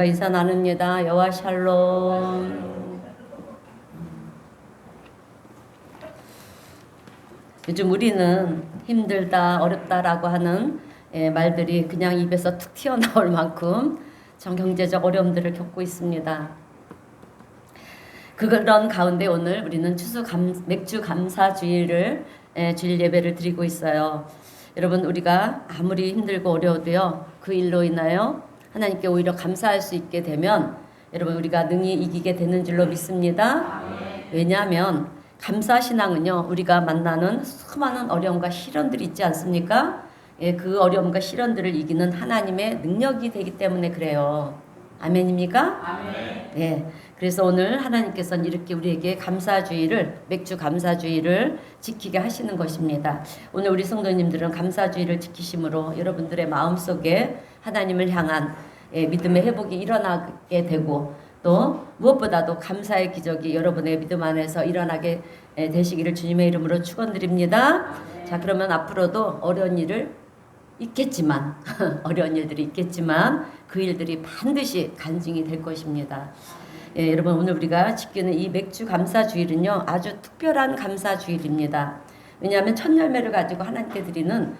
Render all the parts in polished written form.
하나님과 인사 나눕니다. 여호와 샬롬. 요즘 우리는 힘들다, 어렵다라고 하는 말들이 그냥 입에서 툭 튀어나올 만큼 전 경제적 어려움들을 겪고 있습니다. 그런 가운데 오늘 우리는 맥주 감사주일을 주일 예배를 드리고 있어요. 여러분, 우리가 아무리 힘들고 어려워도요, 그 일로 인하여 하나님께 오히려 감사할 수 있게 되면 여러분, 우리가 능히 이기게 되는 줄로 믿습니다. 왜냐하면 감사신앙은요, 우리가 만나는 수많은 어려움과 시련들이 있지 않습니까? 그 어려움과 시련들을 이기는 하나님의 능력이 되기 때문에 그래요. 아멘입니까? 아멘. 그래서 오늘 하나님께서는 이렇게 우리에게 감사주의를, 맥주 감사주의를 지키게 하시는 것입니다. 오늘 우리 성도님들은 감사주의를 지키심으로 여러분들의 마음속에 하나님을 향한 믿음의 회복이 일어나게 되고, 또 무엇보다도 감사의 기적이 여러분의 믿음 안에서 일어나게 되시기를 주님의 이름으로 축원드립니다. 자, 그러면 앞으로도 어려운 일을 있겠지만 어려운 일들이 있겠지만 그 일들이 반드시 간증이 될 것입니다. 여러분, 오늘 우리가 지키는 이 맥주 감사주일은요, 아주 특별한 감사주일입니다. 왜냐하면 첫 열매를 가지고 하나님께 드리는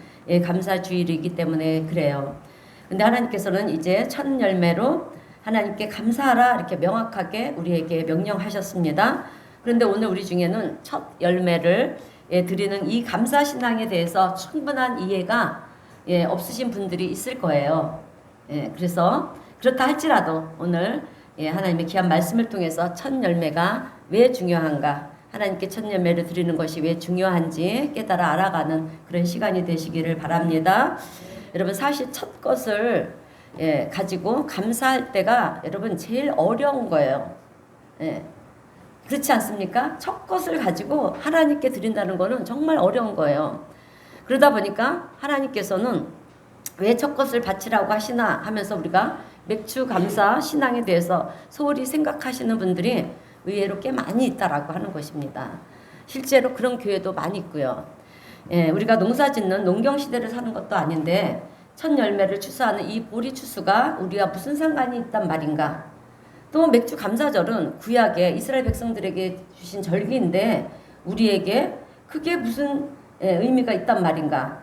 감사주일이기 때문에 그래요. 근데 하나님께서는 이제 첫 열매로 하나님께 감사하라 이렇게 명확하게 우리에게 명령하셨습니다. 그런데 오늘 우리 중에는 첫 열매를 드리는 이 감사신앙에 대해서 충분한 이해가 없으신 분들이 있을 거예요. 그래서 그렇다 할지라도 오늘 하나님의 귀한 말씀을 통해서 첫 열매가 왜 중요한가, 하나님께 첫 열매를 드리는 것이 왜 중요한지 깨달아 알아가는 그런 시간이 되시기를 바랍니다. 여러분, 사실 첫 것을 가지고 감사할 때가 여러분 제일 어려운 거예요. 그렇지 않습니까? 첫 것을 가지고 하나님께 드린다는 거는 정말 어려운 거예요. 그러다 보니까 하나님께서는 왜 첫 것을 바치라고 하시나 하면서 우리가 맥주 감사 신앙에 대해서 소홀히 생각하시는 분들이 의외로 꽤 많이 있다라고 하는 것입니다. 실제로 그런 교회도 많이 있고요. 우리가 농사 짓는 농경 시대를 사는 것도 아닌데 첫 열매를 추수하는 이 보리 추수가 우리가 무슨 상관이 있단 말인가. 또 맥주 감사절은 구약의 이스라엘 백성들에게 주신 절기인데 우리에게 그게 무슨 의미가 있단 말인가.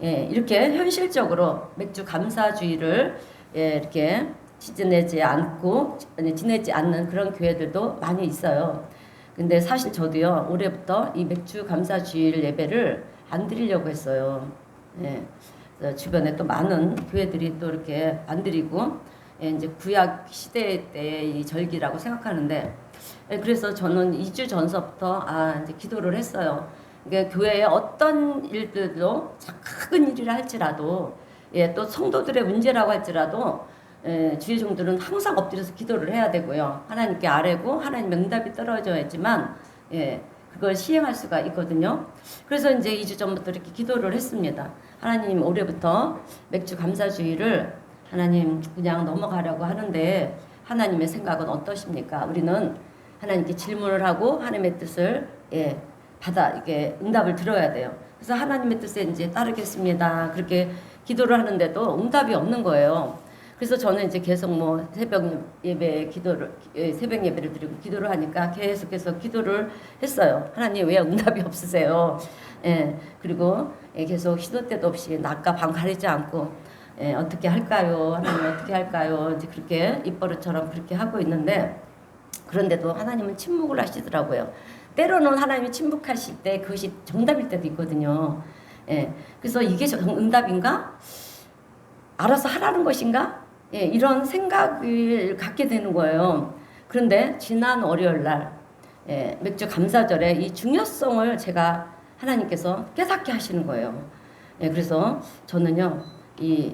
이렇게 현실적으로 맥주 감사주의를 이렇게 지내지 않는 그런 교회들도 많이 있어요. 근데 사실 저도요, 올해부터 이 맥주 감사주일 예배를 안 드리려고 했어요. 주변에 또 많은 교회들이 또 이렇게 안 드리고 이제 구약 시대 때의 이 절기라고 생각하는데, 그래서 저는 2주 전서부터 이제 기도를 했어요. 그러니까 교회에 어떤 일들도 작은 일이라 할지라도 또 성도들의 문제라고 할지라도 주의 종들은 항상 엎드려서 기도를 해야 되고요. 하나님께 아뢰고 하나님 응답이 떨어져야지만 그걸 시행할 수가 있거든요. 그래서 이제 2주 전부터 이렇게 기도를 했습니다. 하나님, 올해부터 맥주 감사주의를 하나님 그냥 넘어가려고 하는데 하나님의 생각은 어떠십니까? 우리는 하나님께 질문을 하고 하나님의 뜻을 이게 응답을 들어야 돼요. 그래서 하나님의 뜻에 이제 따르겠습니다. 그렇게 기도를 하는데도 응답이 없는 거예요. 그래서 저는 이제 계속 새벽 예배를 드리고 기도를 하니까 계속해서 기도를 했어요. 하나님, 왜 응답이 없으세요? 그리고 계속 시도 때도 없이 낮과 밤 가리지 않고 어떻게 할까요? 하나님 어떻게 할까요? 이제 그렇게 입버릇처럼 그렇게 하고 있는데, 그런데도 하나님은 침묵을 하시더라고요. 때로는 하나님이 침묵하실 때 그것이 정답일 때도 있거든요. 그래서 이게 응답인가? 알아서 하라는 것인가? 이런 생각을 갖게 되는 거예요. 그런데 지난 월요일 날 맥주 감사절에 이 중요성을 제가 하나님께서 깨닫게 하시는 거예요. 그래서 저는요, 이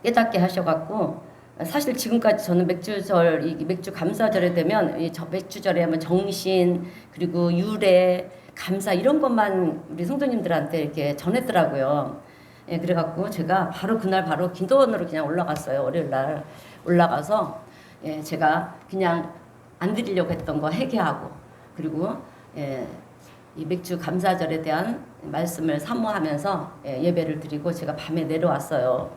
깨닫게 하셔갖고, 사실 지금까지 저는 맥주 감사절에 되면 맥주절에 하면 정신, 그리고 유래, 감사 이런 것만 우리 성도님들한테 이렇게 전했더라고요. 그래갖고 제가 바로 기도원으로 그냥 올라갔어요. 월요일날 올라가서 제가 그냥 안 드리려고 했던 거 회개하고, 그리고 이 맥주 감사절에 대한 말씀을 사모하면서 예배를 드리고 제가 밤에 내려왔어요.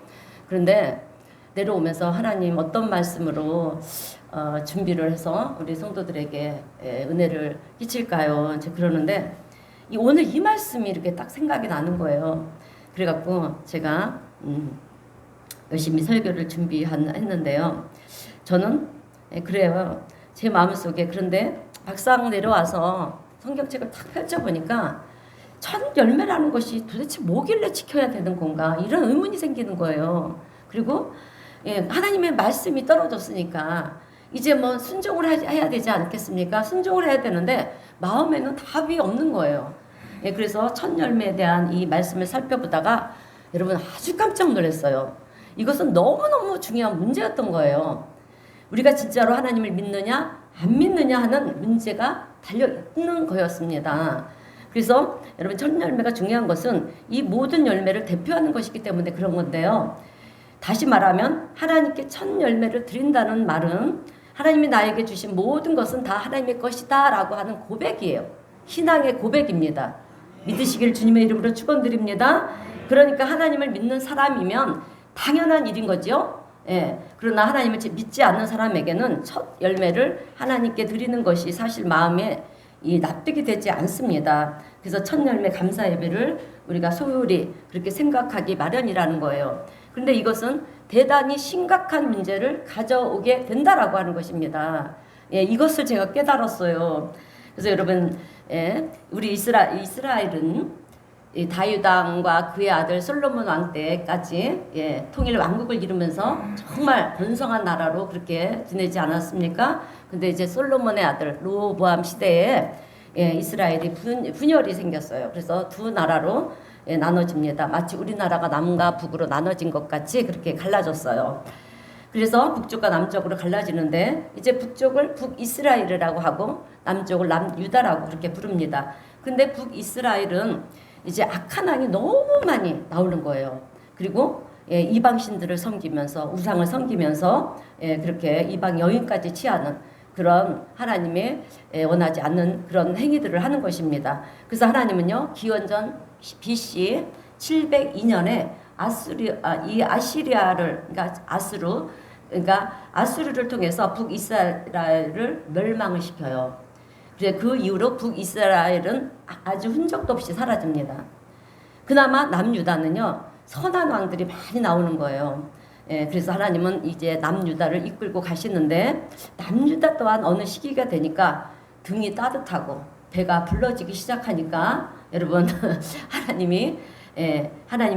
그런데 내려오면서 하나님 어떤 말씀으로 준비를 해서 우리 성도들에게 은혜를 끼칠까요? 이제 그러는데 오늘 이 말씀이 이렇게 딱 생각이 나는 거예요. 그래갖고 제가 열심히 설교를 준비했는데요. 저는 그래요. 제 마음속에 그런데 막상 내려와서 성경책을 딱 펼쳐보니까 첫 열매라는 것이 도대체 뭐길래 지켜야 되는 건가 이런 의문이 생기는 거예요. 그리고 하나님의 말씀이 떨어졌으니까 이제 뭐 순종을 해야 되지 않겠습니까? 순종을 해야 되는데 마음에는 답이 없는 거예요. 그래서 첫 열매에 대한 이 말씀을 살펴보다가 여러분 아주 깜짝 놀랐어요. 이것은 너무너무 중요한 문제였던 거예요. 우리가 진짜로 하나님을 믿느냐 안 믿느냐 하는 문제가 달려있는 거였습니다. 그래서 여러분 첫 열매가 중요한 것은 이 모든 열매를 대표하는 것이기 때문에 그런 건데요. 다시 말하면 하나님께 첫 열매를 드린다는 말은 하나님이 나에게 주신 모든 것은 다 하나님의 것이다 라고 하는 고백이에요. 신앙의 고백입니다. 믿으시길 주님의 이름으로 축원드립니다. 그러니까 하나님을 믿는 사람이면 당연한 일인 거죠. 그러나 하나님을 믿지 않는 사람에게는 첫 열매를 하나님께 드리는 것이 사실 마음에 납득이 되지 않습니다. 그래서 첫 열매 감사 예배를 우리가 소홀히 그렇게 생각하기 마련이라는 거예요. 그런데 이것은 대단히 심각한 문제를 가져오게 된다라고 하는 것입니다. 이것을 제가 깨달았어요. 그래서 여러분, 우리 이스라엘은 다윗 왕과 그의 아들 솔로몬 왕 때까지 통일 왕국을 이루면서 정말 번성한 나라로 그렇게 지내지 않았습니까? 근데 이제 솔로몬의 아들 르호보암 시대에 이스라엘이 분열이 생겼어요. 그래서 두 나라로 나눠집니다. 마치 우리나라가 남과 북으로 나눠진 것 같이 그렇게 갈라졌어요. 그래서 북쪽과 남쪽으로 갈라지는데 이제 북쪽을 북이스라엘이라고 하고 남쪽을 남유다라고 그렇게 부릅니다. 근데 북이스라엘은 이제 악한 왕이 너무 많이 나오는 거예요. 그리고 이방신들을 섬기면서 우상을 섬기면서 그렇게 이방 여인까지 취하는 그런 하나님의 원하지 않는 그런 행위들을 하는 것입니다. 그래서 하나님은요 기원전 BC 702년에 아시리아를 그러니까 아수르를 통해서 북이스라엘을 멸망을 시켜요. 그래서 그 이후로 북이스라엘은 아주 흔적도 없이 사라집니다. 그나마 남유다는요 선한 왕들이 많이 나오는 거예요. 그래서 하나님은 이제 남유다를 이끌고 가시는데 남유다 또한 어느 시기가 되니까 등이 따뜻하고 배가 불러지기 시작하니까 여러분 하나님이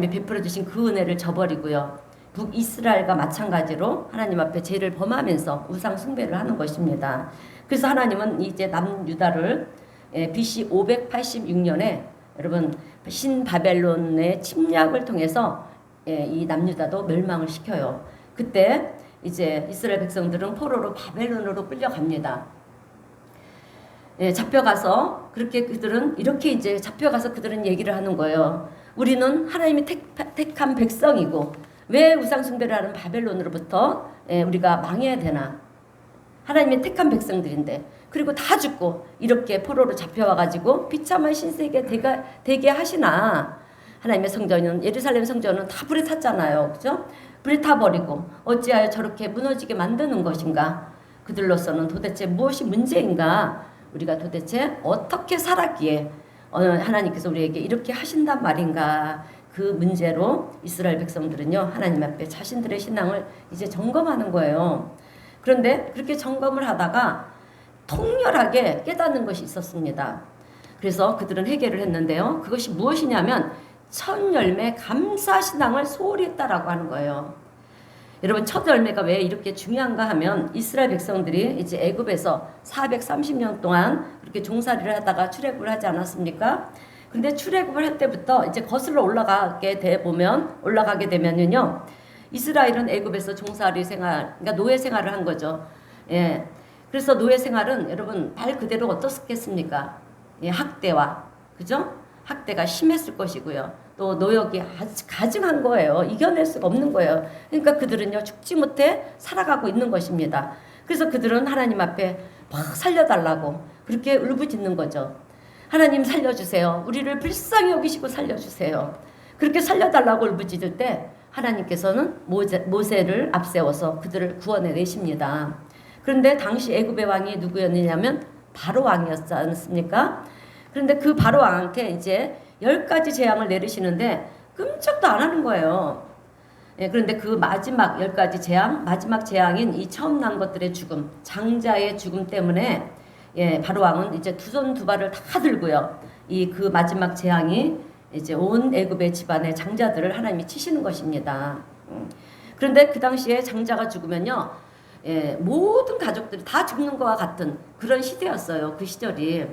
베풀어 주신 그 은혜를 저버리고요. 북이스라엘과 마찬가지로 하나님 앞에 죄를 범하면서 우상 숭배를 하는 것입니다. 그래서 하나님은 이제 남유다를 BC 586년에 여러분 신바벨론의 침략을 통해서 이 남유다도 멸망을 시켜요. 그때 이제 이스라엘 백성들은 포로로 바벨론으로 끌려갑니다. 잡혀가서 그들은 이제 잡혀가서 그들은 얘기를 하는 거예요. 우리는 하나님이 택한 백성이고 왜 우상 숭배를 하는 바벨론으로부터 우리가 망해야 되나? 하나님의 택한 백성들인데 그리고 다 죽고 이렇게 포로로 잡혀와가지고 비참한 신세계 되게 하시나? 하나님의 성전은 예루살렘 성전은 다 불에 탔잖아요, 그죠? 불에 타버리고 어찌하여 저렇게 무너지게 만드는 것인가? 그들로서는 도대체 무엇이 문제인가? 우리가 도대체 어떻게 살았기에 하나님께서 우리에게 이렇게 하신단 말인가? 그 문제로 이스라엘 백성들은요 하나님 앞에 자신들의 신앙을 이제 점검하는 거예요. 그런데 그렇게 점검을 하다가 통렬하게 깨닫는 것이 있었습니다. 그래서 그들은 회개를 했는데요. 그것이 무엇이냐면 첫 열매 감사 신앙을 소홀히 했다라고 하는 거예요. 여러분 첫 열매가 왜 이렇게 중요한가 하면 이스라엘 백성들이 이제 애굽에서 430년 동안 그렇게 종살이를 하다가 출애굽을 하지 않았습니까? 근데 출애굽을 할 때부터 이제 거슬러 올라가게 되면은요 이스라엘은 애굽에서 종살이 생활, 그러니까 노예 생활을 한 거죠. 그래서 노예 생활은 여러분 말 그대로 어떻겠습니까? 학대와 그죠? 학대가 심했을 것이고요. 또 노역이 아주 가증한 거예요. 이겨낼 수가 없는 거예요. 그러니까 그들은요 죽지 못해 살아가고 있는 것입니다. 그래서 그들은 하나님 앞에 막 살려달라고 그렇게 울부짖는 거죠. 하나님 살려주세요. 우리를 불쌍히 여기시고 살려주세요. 그렇게 살려달라고 울부짖을 때 하나님께서는 모세를 앞세워서 그들을 구원해 내십니다. 그런데 당시 애굽의 왕이 누구였느냐면 바로 왕이었지 않습니까? 그런데 그 바로 왕한테 이제 10가지 재앙을 내리시는데 끔찍도 안 하는 거예요. 예, 그런데 그 마지막 10가지 재앙, 마지막 재앙인 이 처음 난 것들의 죽음, 장자의 죽음 때문에 예, 바로 왕은 이제 두 손 두 발을 다 들고요. 이 그 마지막 재앙이 이제 온 애굽의 집안의 장자들을 하나님이 치시는 것입니다. 그런데 그 당시에 장자가 죽으면요, 예, 모든 가족들이 다 죽는 것과 같은 그런 시대였어요. 그 시절이.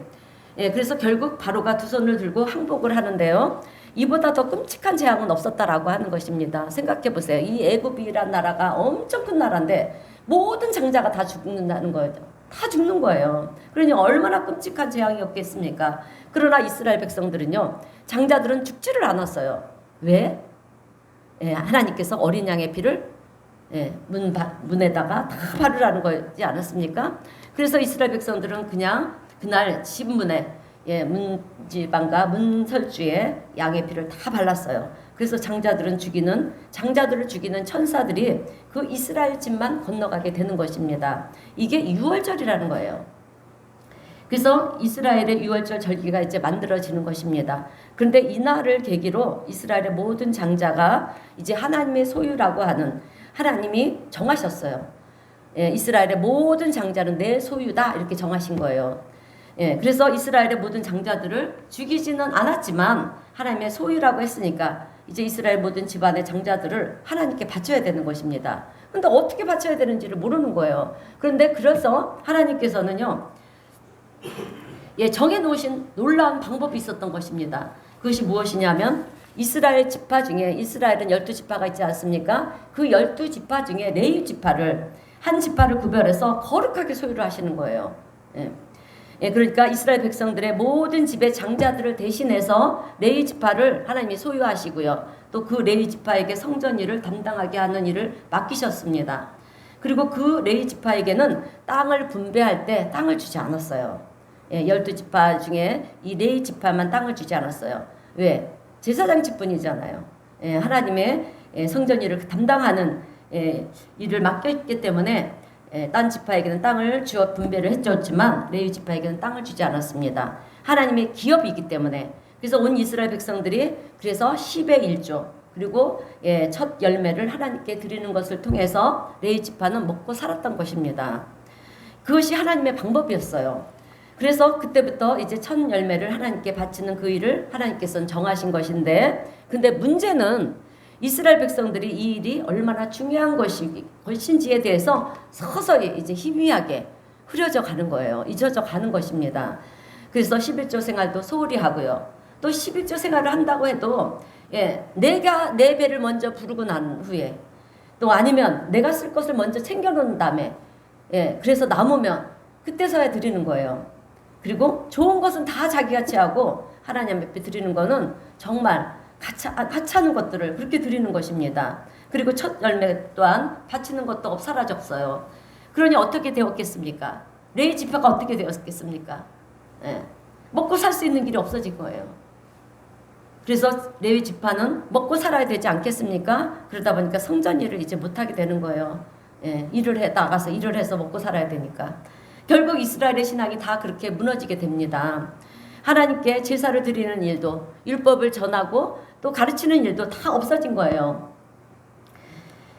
예, 그래서 결국 바로가 두 손을 들고 항복을 하는데요. 이보다 더 끔찍한 재앙은 없었다라고 하는 것입니다. 생각해 보세요. 이 애굽이란 나라가 엄청 큰 나라인데 모든 장자가 다 죽는다는 거예요. 다 죽는 거예요. 그러니 얼마나 끔찍한 재앙이었겠습니까? 그러나 이스라엘 백성들은요, 장자들은 죽지를 않았어요. 왜? 예, 하나님께서 어린 양의 피를 예, 문에다가 다 바르라는 거지 않았습니까? 그래서 이스라엘 백성들은 그냥 그날 신문에 예, 문지방과 문설주에 양의 피를 다 발랐어요. 그래서 장자들을 죽이는 천사들이 그 이스라엘 집만 건너가게 되는 것입니다. 이게 유월절이라는 거예요. 그래서 이스라엘의 유월절 절기가 이제 만들어지는 것입니다. 그런데 이날을 계기로 이스라엘의 모든 장자가 이제 하나님의 소유라고 하는 하나님이 정하셨어요. 예, 이스라엘의 모든 장자는 내 소유다 이렇게 정하신 거예요. 예, 그래서 이스라엘의 모든 장자들을 죽이지는 않았지만 하나님의 소유라고 했으니까 이제 이스라엘 모든 집안의 장자들을 하나님께 바쳐야 되는 것입니다. 그런데 어떻게 바쳐야 되는지를 모르는 거예요. 그런데 그래서 하나님께서는요, 예, 정해놓으신 놀라운 방법이 있었던 것입니다. 그것이 무엇이냐면 이스라엘 지파 중에 이스라엘은 12지파가 있지 않습니까? 그 12지파 중에 레위 지파를 한 지파를 구별해서 거룩하게 소유를 하시는 거예요. 예. 예, 그러니까 이스라엘 백성들의 모든 집의 장자들을 대신해서 레위 지파를 하나님이 소유하시고요. 또 그 레위 지파에게 성전 일을 담당하게 하는 일을 맡기셨습니다. 그리고 그 레위 지파에게는 땅을 분배할 때 땅을 주지 않았어요. 예, 12지파 중에 이 레위 지파만 땅을 주지 않았어요. 왜? 제사장 직분이잖아요. 예, 하나님의 성전 일을 담당하는 일을 맡겼기 때문에 딴 지파에게는 땅을 주어 분배를 해줬지만 레위 지파에게는 땅을 주지 않았습니다. 하나님의 기업이기 때문에. 그래서 온 이스라엘 백성들이 그래서 10의 1조 그리고 첫 열매를 하나님께 드리는 것을 통해서 레위 지파는 먹고 살았던 것입니다. 그것이 하나님의 방법이었어요. 그래서 그때부터 이제 첫 열매를 하나님께 바치는 그 일을 하나님께서는 정하신 것인데, 근데 문제는 이스라엘 백성들이 이 일이 얼마나 중요한 것인지에 대해서 서서히 이제 희미하게 흐려져 가는 거예요. 잊혀져 가는 것입니다. 그래서 11조 생활도 소홀히 하고요. 또 11조 생활을 한다고 해도 내가 내 배를 먼저 부르고 난 후에 또 아니면 내가 쓸 것을 먼저 챙겨놓은 다음에 그래서 남으면 그때서야 드리는 거예요. 그리고 좋은 것은 다 자기가 취하고 하나님 앞에 드리는 거는 정말 하찮은 것들을 그렇게 드리는 것입니다. 그리고 첫 열매 또한 바치는 것도 사라졌어요. 그러니 어떻게 되었겠습니까? 레위 지파가 어떻게 되었겠습니까? 먹고 살 수 있는 길이 없어진 거예요. 그래서 레위 지파는 먹고 살아야 되지 않겠습니까? 그러다 보니까 성전 일을 이제 못하게 되는 거예요. 나가서 일을 해서 먹고 살아야 되니까. 결국 이스라엘의 신앙이 다 그렇게 무너지게 됩니다. 하나님께 제사를 드리는 일도, 율법을 전하고 또 가르치는 일도 다 없어진 거예요.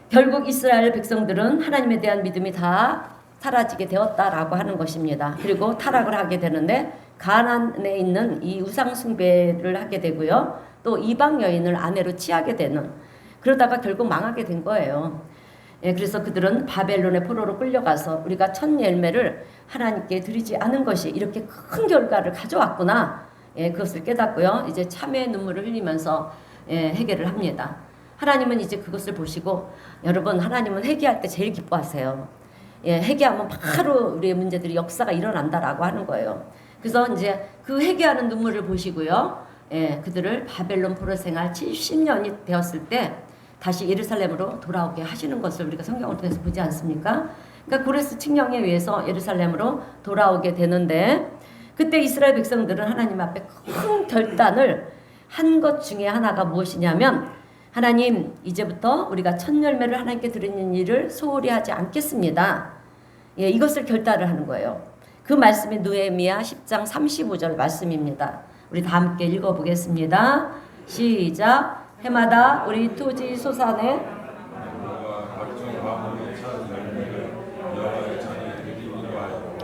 결국 이스라엘 백성들은 하나님에 대한 믿음이 다 사라지게 되었다라고 하는 것입니다. 그리고 타락을 하게 되는데 가나안에 있는 이 우상 숭배를 하게 되고요. 또 이방 여인을 아내로 취하게 되는, 그러다가 결국 망하게 된 거예요. 그래서 그들은 바벨론의 포로로 끌려가서 우리가 첫 열매를 하나님께 드리지 않은 것이 이렇게 큰 결과를 가져왔구나. 그것을 깨닫고요. 이제 참회의 눈물을 흘리면서 회개를 합니다. 하나님은 이제 그것을 보시고, 여러분, 하나님은 회개할 때 제일 기뻐하세요. 회개하면 바로 우리의 문제들이 역사가 일어난다라고 하는 거예요. 그래서 이제 그 회개하는 눈물을 보시고요. 그들을 바벨론 포로 생활 70년이 되었을 때 다시 예루살렘으로 돌아오게 하시는 것을 우리가 성경을 통해서 보지 않습니까? 그러니까 고레스 칙령에 의해서 예루살렘으로 돌아오게 되는데, 그때 이스라엘 백성들은 하나님 앞에 큰 결단을 한 것 중에 하나가 무엇이냐면, 하나님, 이제부터 우리가 첫 열매를 하나님께 드리는 일을 소홀히 하지 않겠습니다. 예, 이것을 결단을 하는 거예요. 그 말씀이 느헤미야 10장 35절 말씀입니다. 우리 다 함께 읽어보겠습니다. 시작. 해마다 우리 토지 소산에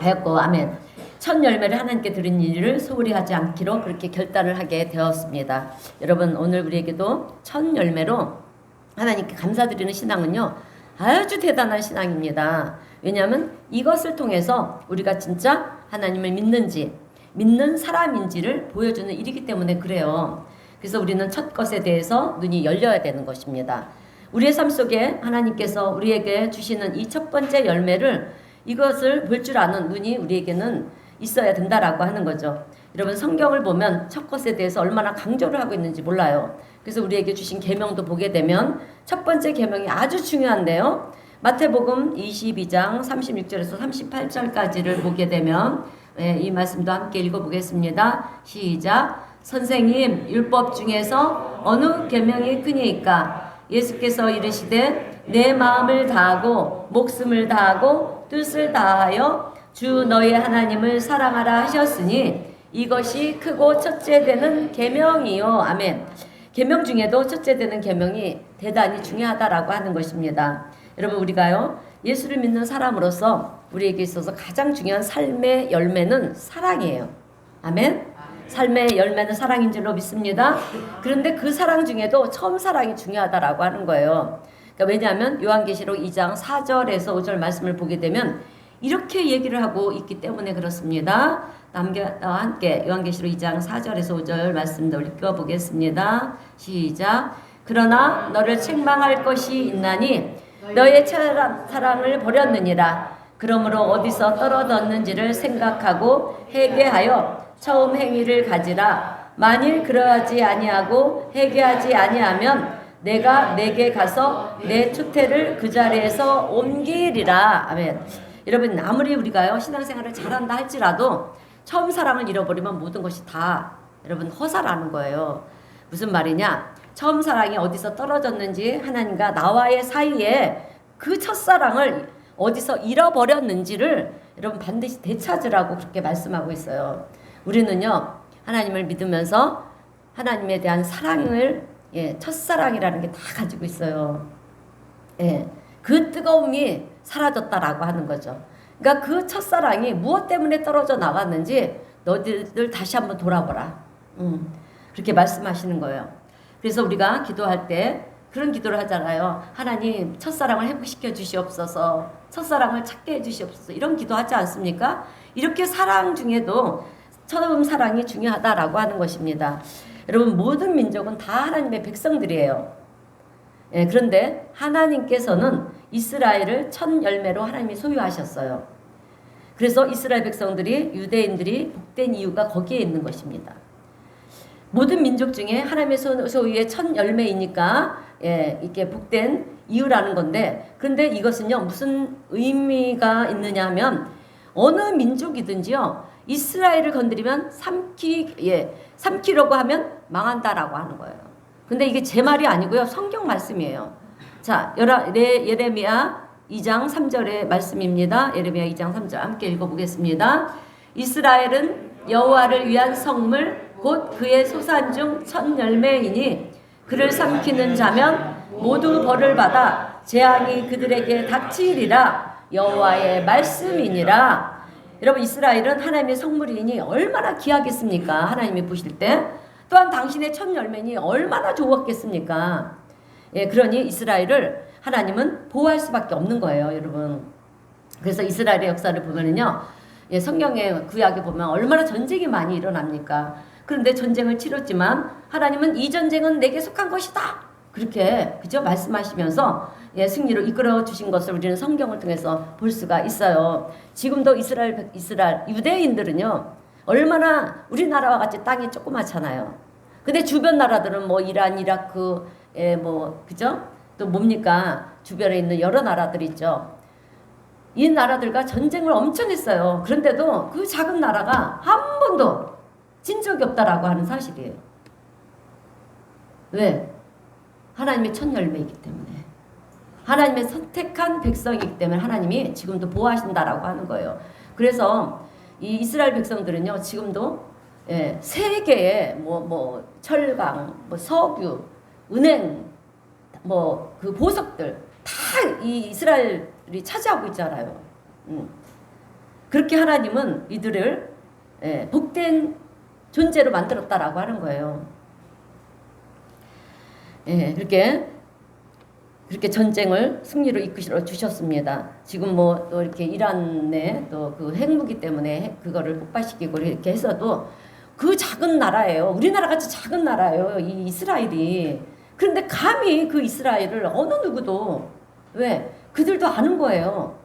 했고, 아멘. 첫 열매를 하나님께 드린 일을 소홀히 하지 않기로 그렇게 결단을 하게 되었습니다. 여러분, 오늘 우리에게도 첫 열매로 하나님께 감사드리는 신앙은요, 아주 대단한 신앙입니다. 왜냐하면 이것을 통해서 우리가 진짜 하나님을 믿는지, 믿는 사람인지를 보여주는 일이기 때문에 그래요. 그래서 우리는 첫 것에 대해서 눈이 열려야 되는 것입니다. 우리의 삶 속에 하나님께서 우리에게 주시는 이 첫 번째 열매를, 이것을 볼 줄 아는 눈이 우리에게는 있어야 된다라고 하는 거죠. 여러분, 성경을 보면 첫 것에 대해서 얼마나 강조를 하고 있는지 몰라요. 그래서 우리에게 주신 계명도 보게 되면 첫 번째 계명이 아주 중요한데요. 마태복음 22장 36절에서 38절까지를 보게 되면 이 말씀도 함께 읽어보겠습니다. 시작. 선생님, 율법 중에서 어느 계명이 크니까? 예수께서 이르시되 내 마음을 다하고 목숨을 다하고 뜻을 다하여 주 너의 하나님을 사랑하라 하셨으니 이것이 크고 첫째 되는 계명이요. 아멘. 계명 중에도 첫째 되는 계명이 대단히 중요하다라고 하는 것입니다. 여러분, 우리가요, 예수를 믿는 사람으로서 우리에게 있어서 가장 중요한 삶의 열매는 사랑이에요. 아멘. 삶의 열매는 사랑인 줄로 믿습니다. 그런데 그 사랑 중에도 처음 사랑이 중요하다라고 하는 거예요. 그러니까 왜냐하면 요한계시록 2장 4절에서 5절 말씀을 보게 되면 이렇게 얘기를 하고 있기 때문에 그렇습니다. 나와 함께 요한계시록 2장 4절에서 5절 말씀도 읽어보겠습니다. 시작. 그러나 너를 책망할 것이 있나니 너의 사랑을 버렸느니라. 그러므로 어디서 떨어졌는지를 생각하고 회개하여 처음 행위를 가지라. 만일 그러하지 아니하고 회개하지 아니하면 내가 내게 가서 내 추태를 그 자리에서 옮기리라. 아멘. 여러분, 아무리 우리가요 신앙생활을 잘한다 할지라도 처음 사랑을 잃어버리면 모든 것이 다 여러분 허사라는 거예요. 무슨 말이냐? 처음 사랑이 어디서 떨어졌는지, 하나님과 나와의 사이에 그 첫사랑을 어디서 잃어버렸는지를 여러분 반드시 되찾으라고 그렇게 말씀하고 있어요. 우리는요, 하나님을 믿으면서 하나님에 대한 사랑을, 첫사랑이라는 게 다 가지고 있어요. 그 뜨거움이 사라졌다라고 하는 거죠. 그러니까 그 첫사랑이 무엇 때문에 떨어져 나갔는지 너희들 다시 한번 돌아보라. 그렇게 말씀하시는 거예요. 그래서 우리가 기도할 때 그런 기도를 하잖아요. 하나님, 첫사랑을 회복시켜 주시옵소서, 첫사랑을 찾게 해 주시옵소서, 이런 기도하지 않습니까? 이렇게 사랑 중에도 처음 사랑이 중요하다라고 하는 것입니다. 여러분, 모든 민족은 다 하나님의 백성들이에요. 그런데 하나님께서는 이스라엘을 첫 열매로 하나님이 소유하셨어요. 그래서 이스라엘 백성들이, 유대인들이 복된 이유가 거기에 있는 것입니다. 모든 민족 중에 하나님의 소유의 첫 열매이니까 이게 복된 이유라는 건데, 그런데 이것은요 무슨 의미가 있느냐 하면 어느 민족이든지요 이스라엘을 건드리면 삼키려고 하면 망한다라고 하는 거예요. 근데 이게 제 말이 아니고요, 성경 말씀이에요. 자, 예레미야 2장 3절의 말씀입니다. 예레미야 2장 3절 함께 읽어보겠습니다. 이스라엘은 여호와를 위한 성물 곧 그의 소산 중 첫 열매이니 그를 삼키는 자면 모두 벌을 받아 재앙이 그들에게 닥치리라. 여호와의 말씀이니라. 여러분, 이스라엘은 하나님의 성물이니 얼마나 귀하겠습니까? 하나님이 보실 때. 또한 당신의 첫 열매니 얼마나 좋았겠습니까? 그러니 이스라엘을 하나님은 보호할 수밖에 없는 거예요, 여러분. 그래서 이스라엘의 역사를 보면은요, 성경의 구약에 보면 얼마나 전쟁이 많이 일어납니까? 그런데 전쟁을 치렀지만 하나님은 이 전쟁은 내게 속한 것이다, 그렇게 그죠 말씀하시면서 승리로 이끌어 주신 것을 우리는 성경을 통해서 볼 수가 있어요. 지금도 이스라엘 유대인들은요 얼마나 우리나라와 같이 땅이 조그맣잖아요. 근데 주변 나라들은 뭐 이란, 이라크, 그죠? 또 뭡니까? 주변에 있는 여러 나라들 있죠. 이 나라들과 전쟁을 엄청 했어요. 그런데도 그 작은 나라가 한 번도 진 적이 없다라고 하는 사실이에요. 왜? 하나님의 첫 열매이기 때문에. 하나님의 선택한 백성이기 때문에 하나님이 지금도 보호하신다라고 하는 거예요. 그래서 이 이스라엘 백성들은요, 지금도 세계의 철강, 석유, 은행, 그 보석들 다 이 이스라엘이 차지하고 있잖아요. 그렇게 하나님은 이들을 복된 존재로 만들었다라고 하는 거예요. 그렇게 전쟁을 승리로 이끌어 주셨습니다. 지금 또 이렇게 이란의 또 그 핵무기 때문에 그거를 폭발시키고 이렇게 했어도 그 작은 나라예요. 우리나라 같이 작은 나라예요. 이 이스라엘이. 그런데 감히 그 이스라엘을 어느 누구도 왜? 그들도 아는 거예요.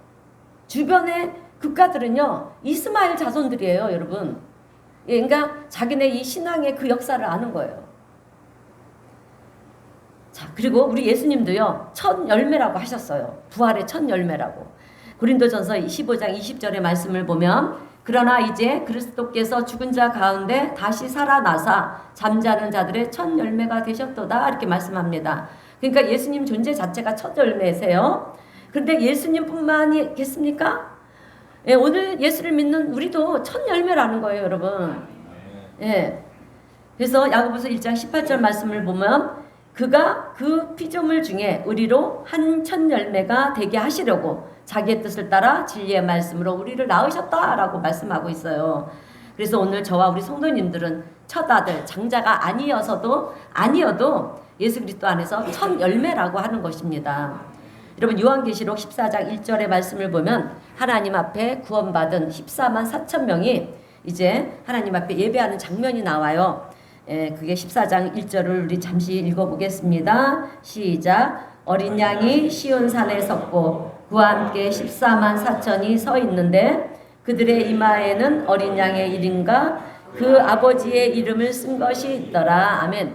주변의 국가들은요, 이스마엘 자손들이에요, 여러분. 그러니까 자기네 이 신앙의 그 역사를 아는 거예요. 자, 그리고 우리 예수님도요, 첫 열매라고 하셨어요. 부활의 첫 열매라고. 고린도전서 15장 20절의 말씀을 보면, 그러나 이제 그리스도께서 죽은 자 가운데 다시 살아나사 잠자는 자들의 첫 열매가 되셨도다, 이렇게 말씀합니다. 그러니까 예수님 존재 자체가 첫 열매세요. 그런데 예수님뿐만이겠습니까? 오늘 예수를 믿는 우리도 첫 열매라는 거예요, 여러분. 그래서 야고보서 1장 18절 말씀을 보면, 그가 그 피조물 중에 우리로 한 첫 열매가 되게 하시려고 자기의 뜻을 따라 진리의 말씀으로 우리를 낳으셨다라고 말씀하고 있어요. 그래서 오늘 저와 우리 성도님들은 첫 아들, 장자가 아니어도 예수 그리스도 안에서 첫 열매라고 하는 것입니다. 여러분, 요한계시록 14장 1절의 말씀을 보면 하나님 앞에 구원받은 14만 4천 명이 이제 하나님 앞에 예배하는 장면이 나와요. 그게 14장 1절을 우리 잠시 읽어보겠습니다. 시작. 어린 양이 시온산에 섰고 그와 함께 14만 4천이 서 있는데 그들의 이마에는 어린 양의 이름과 그 아버지의 이름을 쓴 것이 있더라. 아멘.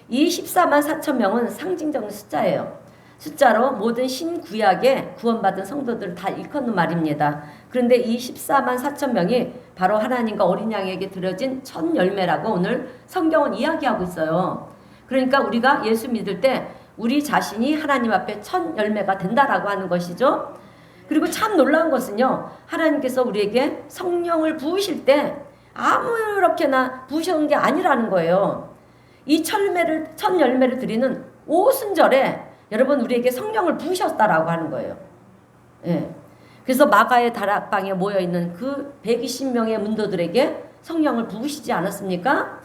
이 14만 4천 명은 상징적인 숫자예요. 숫자로 모든 신구약에 구원받은 성도들을 다 일컫는 말입니다. 그런데 이 14만 4천 명이 바로 하나님과 어린 양에게 드려진 첫 열매라고 오늘 성경은 이야기하고 있어요. 그러니까 우리가 예수 믿을 때 우리 자신이 하나님 앞에 첫 열매가 된다라고 하는 것이죠. 그리고 참 놀라운 것은요, 하나님께서 우리에게 성령을 부으실 때 아무렇게나 부으시는 게 아니라는 거예요. 이 첫 열매를 드리는 오순절에 여러분 우리에게 성령을 부으셨다라고 하는 거예요. 그래서 마가의 다락방에 모여있는 그 120명의 문도들에게 성령을 부으시지 않았습니까?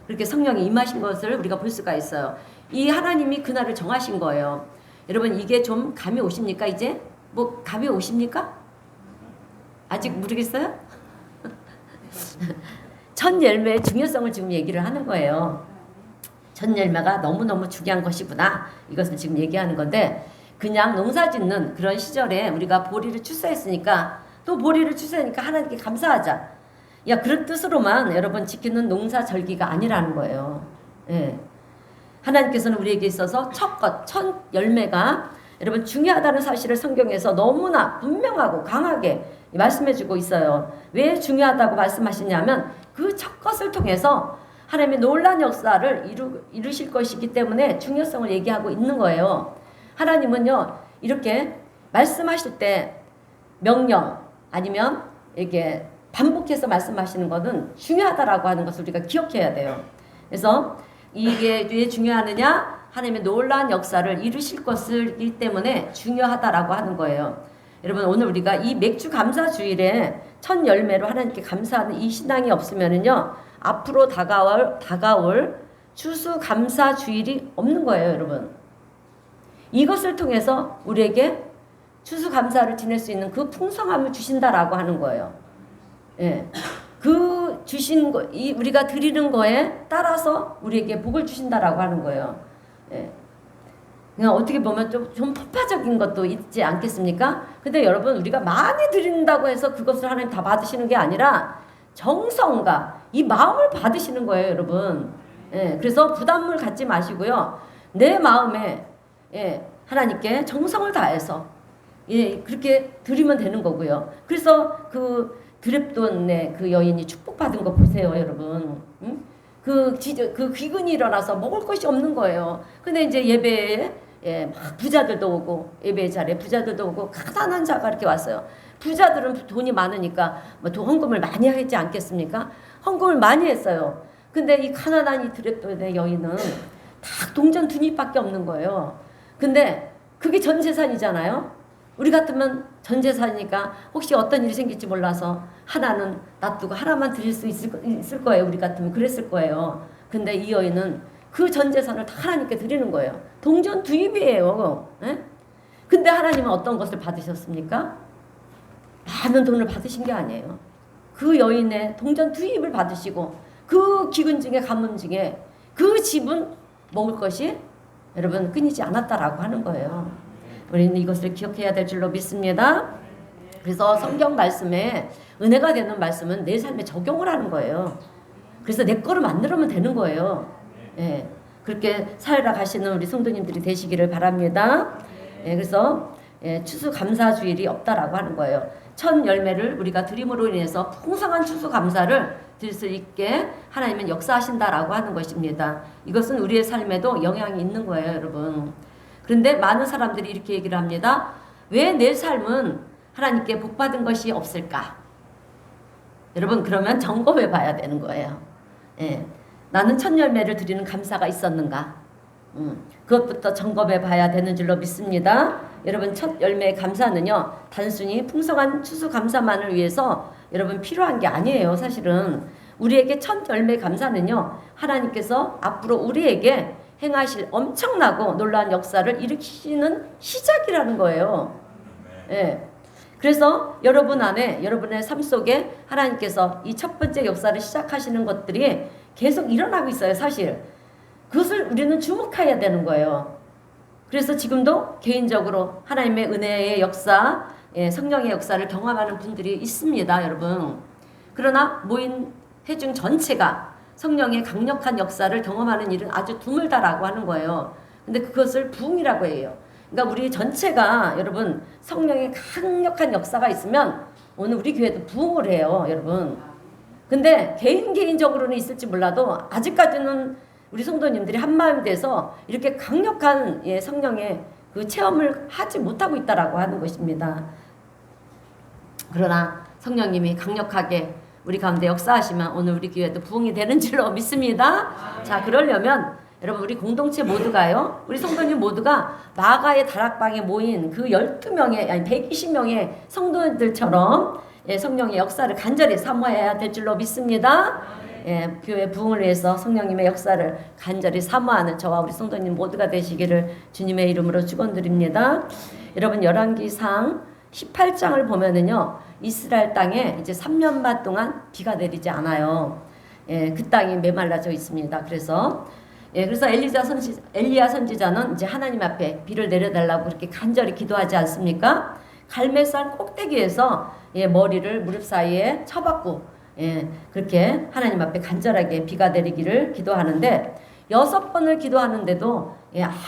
그렇게 성령이 임하신 것을 우리가 볼 수가 있어요. 이 하나님이 그날을 정하신 거예요. 여러분, 이게 좀 감이 오십니까? 이제 감이 오십니까? 아직 모르겠어요? 첫 열매의 중요성을 지금 얘기를 하는 거예요. 첫 열매가 너무너무 중요한 것이구나, 이것을 지금 얘기하는 건데, 그냥 농사 짓는 그런 시절에 우리가 보리를 추수했으니까 또 보리를 추수하니까 하나님께 감사하자, 그런 뜻으로만 여러분 지키는 농사절기가 아니라는 거예요. 하나님께서는 우리에게 있어서 첫 열매가 여러분 중요하다는 사실을 성경에서 너무나 분명하고 강하게 말씀해주고 있어요. 왜 중요하다고 말씀하시냐면 그 첫 것을 통해서 하나님의 놀라운 역사를 이루실 것이기 때문에 중요성을 얘기하고 있는 거예요. 하나님은요, 이렇게 말씀하실 때 명령 아니면 이렇게 반복해서 말씀하시는 것은 중요하다라고 하는 것을 우리가 기억해야 돼요. 그래서 이게 왜 중요하느냐? 하나님의 놀라운 역사를 이루실 것이기 때문에 중요하다라고 하는 거예요. 여러분, 오늘 우리가 이 맥주 감사 주일에 첫 열매로 하나님께 감사하는 이 신앙이 없으면은요, 앞으로 다가올 추수 감사 주일이 없는 거예요, 여러분. 이것을 통해서 우리에게 추수 감사를 지낼 수 있는 그 풍성함을 주신다라고 하는 거예요. 그 주신 거, 우리가 드리는 거에 따라서 우리에게 복을 주신다라고 하는 거예요. 그냥 어떻게 보면 좀 폭파적인 것도 있지 않겠습니까? 근데 여러분, 우리가 많이 드린다고 해서 그것을 하나님 다 받으시는 게 아니라 정성과 이 마음을 받으시는 거예요, 여러분. 그래서 부담을 갖지 마시고요. 내 마음에 하나님께 정성을 다해서 그렇게 드리면 되는 거고요. 그래서 그 드랩돈의 그 여인이 축복받은 거 보세요, 여러분. 그 귀근이 일어나서 먹을 것이 없는 거예요. 근데 이제 예배에 막 부자들도 오고 예배 자리에 부자들도 오고 가난한 자가 이렇게 왔어요. 부자들은 돈이 많으니까 뭐 헌금을 많이 하지 않겠습니까? 헌금을 많이 했어요. 근데 이 가난한 이 드레돈의 여인은 다 동전 2입밖에 없는 거예요. 근데 그게 전 재산이잖아요. 우리 같으면 전 재산이니까 혹시 어떤 일이 생길지 몰라서 하나는 놔두고 하나만 드릴 수 있을 거예요. 우리 같으면 그랬을 거예요. 근데 이 여인은 그 전 재산을 다 하나님께 드리는 거예요. 동전 2입이에요. 근데 하나님은 어떤 것을 받으셨습니까? 많은 돈을 받으신 게 아니에요. 그 여인의 동전 2입을 받으시고 그 기근 중에 가뭄 중에 그 집은 먹을 것이 여러분 끊이지 않았다라고 하는 거예요. 우리는 이것을 기억해야 될 줄로 믿습니다. 그래서 성경 말씀에 은혜가 되는 말씀은 내 삶에 적용을 하는 거예요. 그래서 내 거를 만들면 되는 거예요. 예, 그렇게 살아가시는 우리 성도님들이 되시기를 바랍니다. 예, 그래서 추수감사주일이 없다라고 하는 거예요. 첫 열매를 우리가 드림으로 인해서 풍성한 추수감사를 드릴 수 있게 하나님은 역사하신다라고 하는 것입니다. 이것은 우리의 삶에도 영향이 있는 거예요, 여러분. 그런데 많은 사람들이 이렇게 얘기를 합니다. 왜 내 삶은 하나님께 복받은 것이 없을까? 여러분, 그러면 점검해 봐야 되는 거예요. 예, 나는 첫 열매를 드리는 감사가 있었는가? 그것부터 점검해 봐야 되는 줄로 믿습니다. 여러분, 첫 열매의 감사는요, 단순히 풍성한 추수 감사만을 위해서 여러분 필요한 게 아니에요. 사실은 우리에게 첫 열매 감사는요, 하나님께서 앞으로 우리에게 행하실 엄청나고 놀라운 역사를 일으키시는 시작이라는 거예요. 예. 그래서 여러분 안에, 여러분의 삶 속에 하나님께서 이 첫 번째 역사를 시작하시는 것들이 계속 일어나고 있어요, 사실. 그것을 우리는 주목해야 되는 거예요. 그래서 지금도 개인적으로 하나님의 은혜의 역사, 성령의 역사를 경험하는 분들이 있습니다, 여러분. 그러나 모인 회중 전체가 성령의 강력한 역사를 경험하는 일은 아주 드물다라고 하는 거예요. 근데 그것을 부흥이라고 해요. 그러니까 우리 전체가 여러분 성령의 강력한 역사가 있으면 오늘 우리 교회도 부흥을 해요, 여러분. 근데 개인적으로는 있을지 몰라도 아직까지는 우리 성도님들이 한마음이 돼서 이렇게 강력한 성령의 그 체험을 하지 못하고 있다라고 하는 것입니다. 그러나 성령님이 강력하게 우리 가운데 역사하시면 오늘 우리 교회도 부흥이 되는 줄로 믿습니다. 자, 그러려면 여러분 우리 공동체 모두가요, 우리 성도님 모두가 마가의 다락방에 모인 그 12명의 아니 120명의 성도들처럼 성령의 역사를 간절히 사모해야 될 줄로 믿습니다. 교회 부흥을 위해서 성령님의 역사를 간절히 사모하는 저와 우리 성도님 모두가 되시기를 주님의 이름으로 축원드립니다. 여러분 열왕기상 18장을 보면은요, 이스라엘 땅에 이제 3년 반 동안 비가 내리지 않아요. 그 땅이 메말라져 있습니다. 그래서 엘리야 선지자는 이제 하나님 앞에 비를 내려달라고 그렇게 간절히 기도하지 않습니까? 갈멜산 꼭대기에서 머리를 무릎 사이에 쳐박고 그렇게 하나님 앞에 간절하게 비가 내리기를 기도하는데 6번을 기도하는데도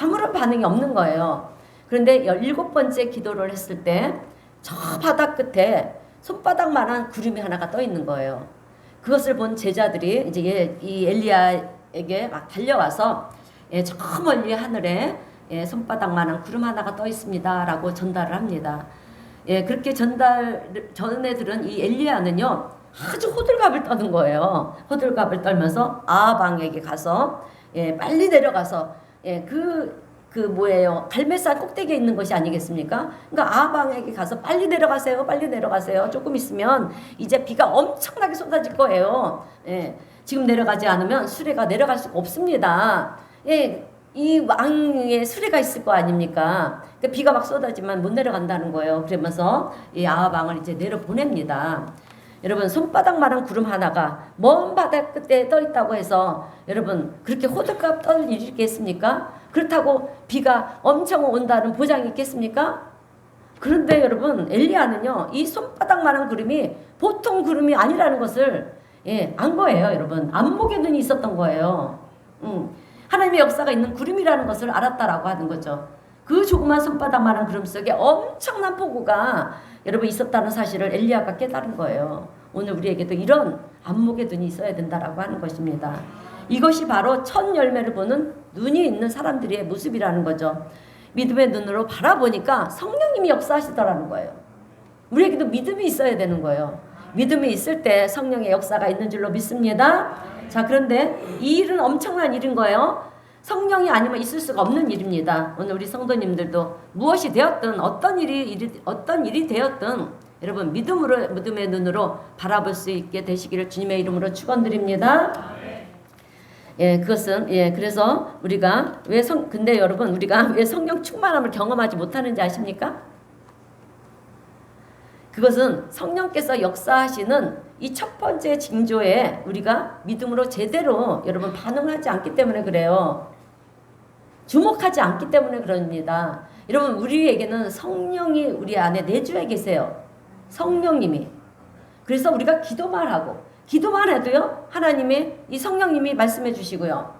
아무런 반응이 없는 거예요. 그런데 17번째 기도를 했을 때 저 바닥 끝에 손바닥만한 구름이 하나가 떠 있는 거예요. 그것을 본 제자들이 이제 이 엘리야에게 막 달려와서 저 멀리 하늘에 손바닥만한 구름 하나가 떠 있습니다라고 전달을 합니다. 그렇게 전해들은 이 엘리야는요, 아주 호들갑을 떠는 거예요. 호들갑을 떨면서 아방에게 가서 빨리 내려가서 갈멜산 꼭대기에 있는 것이 아니겠습니까? 그러니까 아방에게 가서 빨리 내려가세요. 빨리 내려가세요. 조금 있으면 이제 비가 엄청나게 쏟아질 거예요. 지금 내려가지 않으면 수레가 내려갈 수가 없습니다. 이 왕의 수레가 있을 거 아닙니까? 그러니까 비가 막 쏟아지면 못 내려간다는 거예요. 그러면서 이 아방을 이제 내려보냅니다. 여러분, 손바닥만한 구름 하나가 먼 바다 끝에 떠 있다고 해서 여러분 그렇게 호들갑 떨 일이 있겠습니까? 그렇다고 비가 엄청 온다는 보장이 있겠습니까? 그런데 여러분, 엘리야는요, 이 손바닥만한 구름이 보통 구름이 아니라는 것을 안 거예요. 여러분, 안목의 눈이 있었던 거예요. 하나님의 역사가 있는 구름이라는 것을 알았다라고 하는 거죠. 그 조그만 손바닥만한 구름 속에 엄청난 폭우가 여러분 있었다는 사실을 엘리야가 깨달은 거예요. 오늘 우리에게도 이런 안목의 눈이 있어야 된다라고 하는 것입니다. 이것이 바로 첫 열매를 보는 눈이 있는 사람들의 모습이라는 거죠. 믿음의 눈으로 바라보니까 성령님이 역사하시더라는 거예요. 우리에게도 믿음이 있어야 되는 거예요. 믿음이 있을 때 성령의 역사가 있는 줄로 믿습니다. 자, 그런데 이 일은 엄청난 일인 거예요. 성령이 아니면 있을 수가 없는 일입니다. 오늘 우리 성도님들도 무엇이 되었든 어떤 일이 되었든 여러분 믿음의 눈으로 바라볼 수 있게 되시기를 주님의 이름으로 축원드립니다. 그것은 그래서 우리가 근데 여러분 우리가 왜 성령 충만함을 경험하지 못하는지 아십니까? 그것은 성령께서 역사하시는 이 첫 번째 징조에 우리가 믿음으로 제대로 여러분 반응하지 않기 때문에 그래요. 주목하지 않기 때문에 그럽니다. 여러분 우리에게는 성령이 우리 안에 내주해 계세요. 성령님이. 그래서 우리가 기도만 해도요 하나님의 이 성령님이 말씀해 주시고요.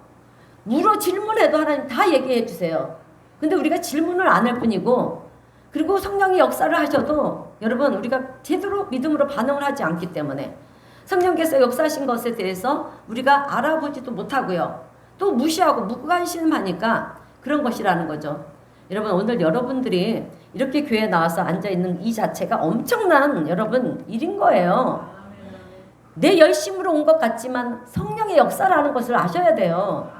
질문해도 하나님 다 얘기해 주세요. 근데 우리가 질문을 안 할 뿐이고, 그리고 성령이 역사를 하셔도 여러분 우리가 제대로 믿음으로 반응을 하지 않기 때문에 성령께서 역사하신 것에 대해서 우리가 알아보지도 못하고요. 또 무시하고 무관심하니까 그런 것이라는 거죠. 여러분 오늘 여러분들이 이렇게 교회에 나와서 앉아있는 이 자체가 엄청난 여러분 일인 거예요. 내 열심으로 온 것 같지만 성령의 역사라는 것을 아셔야 돼요.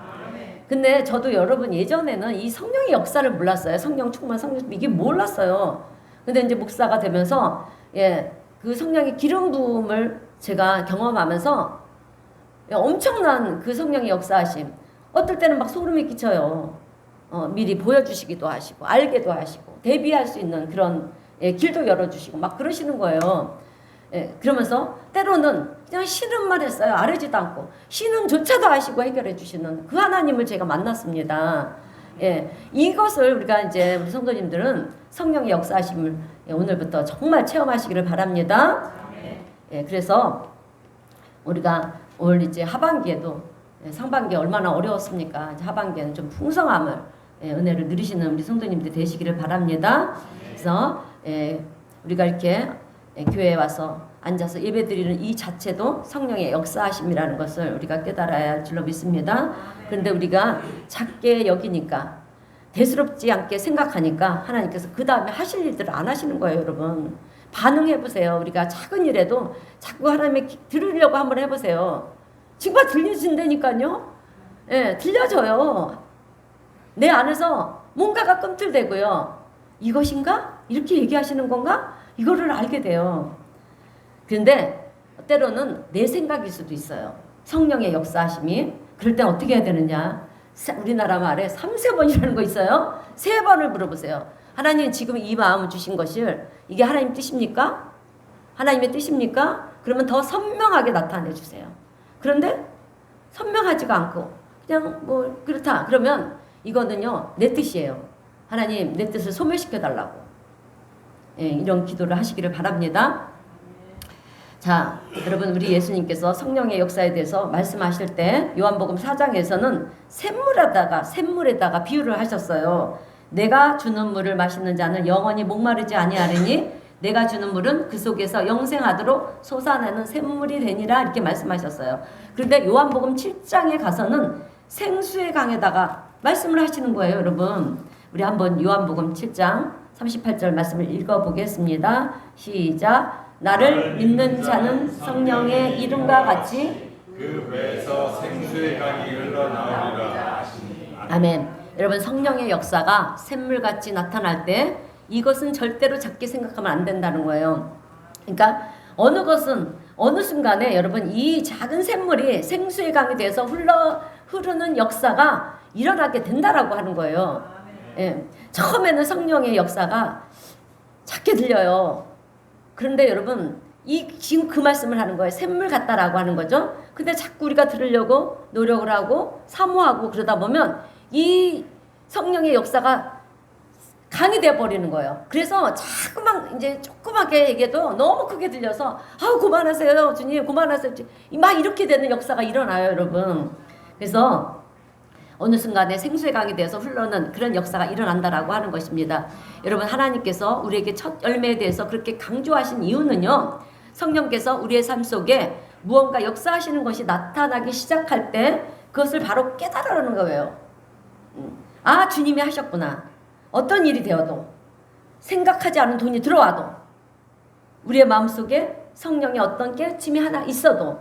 근데 저도 여러분 예전에는 이 성령의 역사를 몰랐어요. 성령 충만, 성령 이게 몰랐어요. 근데 이제 목사가 되면서 그 성령의 기름 부음을 제가 경험하면서 엄청난 그 성령의 역사하심. 어떨 때는 막 소름이 끼쳐요. 미리 보여주시기도 하시고 알게도 하시고 대비할 수 있는 그런 길도 열어주시고 막 그러시는 거예요. 그러면서 때로는 그냥 신음만 했어요. 아뢰지도 않고 신음조차도 하시고 해결해 주시는 그 하나님을 제가 만났습니다. 이것을 우리가 이제 우리 성도님들은 성령의 역사하심을 오늘부터 정말 체험하시기를 바랍니다. 그래서 우리가 올 이제 하반기에도 상반기에 얼마나 어려웠습니까? 하반기에는 좀 풍성함을 은혜를 누리시는 우리 성도님들 되시기를 바랍니다. 그래서 우리가 이렇게 교회에 와서 앉아서 예배드리는 이 자체도 성령의 역사하심이라는 것을 우리가 깨달아야 할 줄로 믿습니다. 그런데 우리가 작게 여기니까 대수롭지 않게 생각하니까 하나님께서 그 다음에 하실 일들을 안 하시는 거예요. 여러분 반응해보세요. 우리가 작은 일에도 자꾸 하나님의 들으려고 한번 해보세요. 정말 들려진다니까요. 들려져요. 내 안에서 뭔가가 꿈틀대고요. 이것인가? 이렇게 얘기하시는 건가? 이거를 알게 돼요. 그런데 때로는 내 생각일 수도 있어요. 성령의 역사하심이. 그럴 땐 어떻게 해야 되느냐? 우리나라 말에 3세번이라는 거 있어요. 3번을 물어보세요. 하나님 지금 이 마음을 주신 것을 이게 하나님 뜻입니까? 하나님의 뜻입니까? 그러면 더 선명하게 나타내 주세요. 그런데 선명하지가 않고 그냥 뭐 그렇다. 그러면 이거는요 내 뜻이에요. 하나님 내 뜻을 소멸시켜 달라고. 이런 기도를 하시기를 바랍니다. 자, 여러분 우리 예수님께서 성령의 역사에 대해서 말씀하실 때 요한복음 4장에서는 샘물에다가 비유를 하셨어요. 내가 주는 물을 마시는 자는 영원히 목마르지 아니하리니 내가 주는 물은 그 속에서 영생하도록 솟아나는 샘물이 되니라 이렇게 말씀하셨어요. 그런데 요한복음 7장에 가서는 생수의 강에다가 말씀을 하시는 거예요. 여러분 우리 한번 요한복음 7장 38절 말씀을 읽어보겠습니다. 시작. 나를 믿는 자는 성령의 이름과 같이 그 배에서 생수의 강이 흘러나오리라. 아멘. 여러분 성령의 역사가 샘물같이 나타날 때 이것은 절대로 작게 생각하면 안 된다는 거예요. 그러니까 어느 것은 어느 순간에 여러분 이 작은 샘물이 생수의 강이 돼서 흐르는 역사가 일어나게 된다라고 하는 거예요. 처음에는 성령의 역사가 작게 들려요. 그런데 여러분 지금 그 말씀을 하는 거예요. 샘물 같다라고 하는 거죠. 근데 자꾸 우리가 들으려고 노력을 하고 사모하고 그러다 보면 이 성령의 역사가 강이 되어버리는 거예요. 그래서 자꾸만 이제 조그맣게 얘기해도 너무 크게 들려서 그만하세요 주님 그만하세요 막 이렇게 되는 역사가 일어나요. 여러분 그래서 어느 순간에 생수의 강이 되어서 흘러는 그런 역사가 일어난다라고 하는 것입니다. 여러분 하나님께서 우리에게 첫 열매에 대해서 그렇게 강조하신 이유는요. 성령께서 우리의 삶 속에 무언가 역사하시는 것이 나타나기 시작할 때 그것을 바로 깨달으라는 거예요. 아, 주님이 하셨구나. 어떤 일이 되어도, 생각하지 않은 돈이 들어와도, 우리의 마음속에 성령의 어떤 깨우침이 하나 있어도,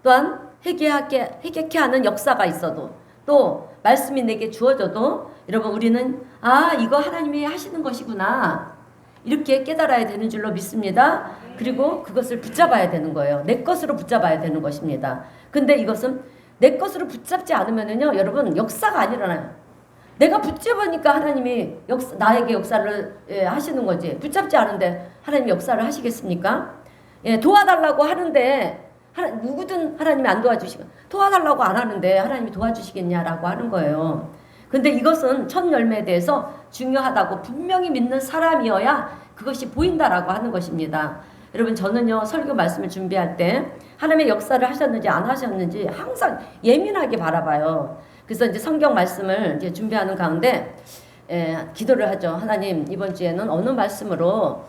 또한 회개케 하는 역사가 있어도, 또 말씀이 내게 주어져도, 여러분 우리는 아, 이거 하나님이 하시는 것이구나, 이렇게 깨달아야 되는 줄로 믿습니다. 그리고 그것을 붙잡아야 되는 거예요. 내 것으로 붙잡아야 되는 것입니다. 근데 이것은 내 것으로 붙잡지 않으면은요, 여러분 역사가 안 일어나요. 내가 붙잡으니까 하나님이 나에게 역사를 하시는 거지. 붙잡지 않은데 하나님이 역사를 하시겠습니까? 도와달라고 하는데 누구든 하나님이 안 도와주시고, 도와달라고 안 하는데 하나님이 도와주시겠냐라고 하는 거예요. 근데 이것은 첫 열매에 대해서 중요하다고 분명히 믿는 사람이어야 그것이 보인다라고 하는 것입니다. 여러분, 저는요, 설교 말씀을 준비할 때 하나님의 역사를 하셨는지 안 하셨는지 항상 예민하게 바라봐요. 그래서 이제 성경 말씀을 이제 준비하는 가운데 기도를 하죠. 하나님, 이번 주에는 어느 말씀으로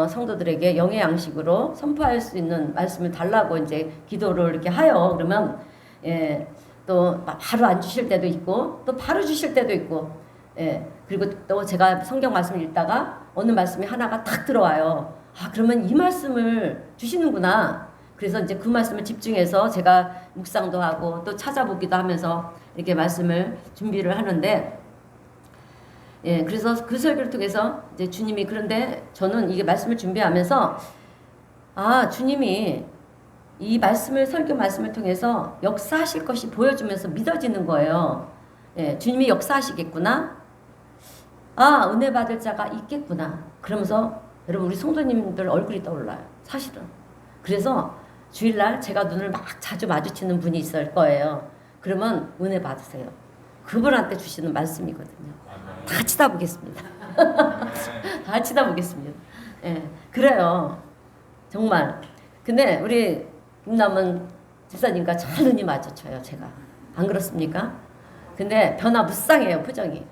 성도들에게 영의 양식으로 선포할 수 있는 말씀을 달라고 이제 기도를 이렇게 하여, 그러면 또 바로 안 주실 때도 있고 또 바로 주실 때도 있고, 그리고 또 제가 성경 말씀을 읽다가 어느 말씀이 하나가 탁 들어와요. 아, 그러면 이 말씀을 주시는구나. 그래서 이제 그 말씀을 집중해서 제가 묵상도 하고 또 찾아보기도 하면서 이렇게 말씀을 준비를 하는데, 그래서 그 설교를 통해서 이제 주님이, 그런데 저는 이게 말씀을 준비하면서 아, 주님이 이 말씀을, 설교 말씀을 통해서 역사하실 것이 보여주면서 믿어지는 거예요. 주님이 역사하시겠구나. 아, 은혜 받을 자가 있겠구나. 그러면서 여러분, 우리 성도님들 얼굴이 떠올라요, 사실은. 그래서 주일날 제가 눈을 막 자주 마주치는 분이 있을 거예요. 그러면 은혜 받으세요. 그분한테 주시는 말씀이거든요. 다 치다보겠습니다. 다 치다보겠습니다. 그래요. 정말. 근데 우리 김남은 집사님과 잘 눈이 마주쳐요, 제가. 안 그렇습니까? 근데 변화무쌍해요, 표정이.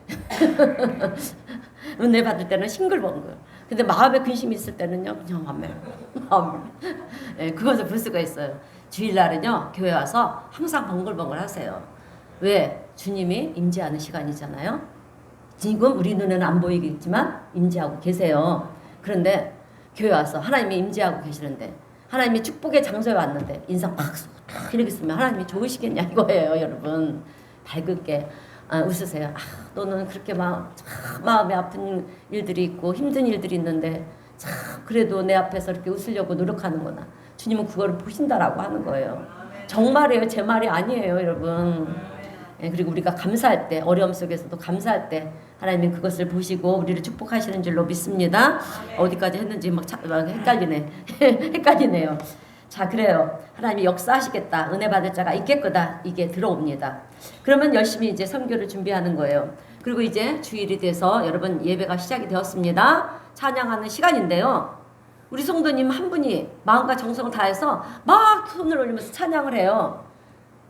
은혜 받을 때는 싱글벙글. 근데 마음에 근심이 있을 때는요, 그냥 그것을 볼 수가 있어요. 주일날은요, 교회 와서 항상 벙글벙글 하세요. 왜? 주님이 임재하는 시간이잖아요. 지금 우리 눈에는 안 보이겠지만 임재하고 계세요. 그런데 교회 와서 하나님이 임재하고 계시는데, 하나님이 축복의 장소에 왔는데 인상 팍 이렇게 쓰면 하나님이 좋으시겠냐 이거예요, 여러분. 밝게 웃으세요. 아, 너는 그렇게 마음이 아픈 일들이 있고 힘든 일들이 있는데 참 그래도 내 앞에서 이렇게 웃으려고 노력하는구나. 주님은 그걸 보신다라고 하는 거예요. 정말이에요, 제 말이 아니에요, 여러분. 그리고 우리가 감사할 때, 어려움 속에서도 감사할 때 하나님이 그것을 보시고 우리를 축복하시는 줄로 믿습니다. 어디까지 했는지 막 헷갈리네. 헷갈리네요. 자, 그래요. 하나님이 역사하시겠다. 은혜 받을 자가 있겠거다. 이게 들어옵니다. 그러면 열심히 이제 선교를 준비하는 거예요. 그리고 이제 주일이 돼서 여러분 예배가 시작이 되었습니다. 찬양하는 시간인데요. 우리 성도님 한 분이 마음과 정성을 다해서 막 손을 올리면서 찬양을 해요.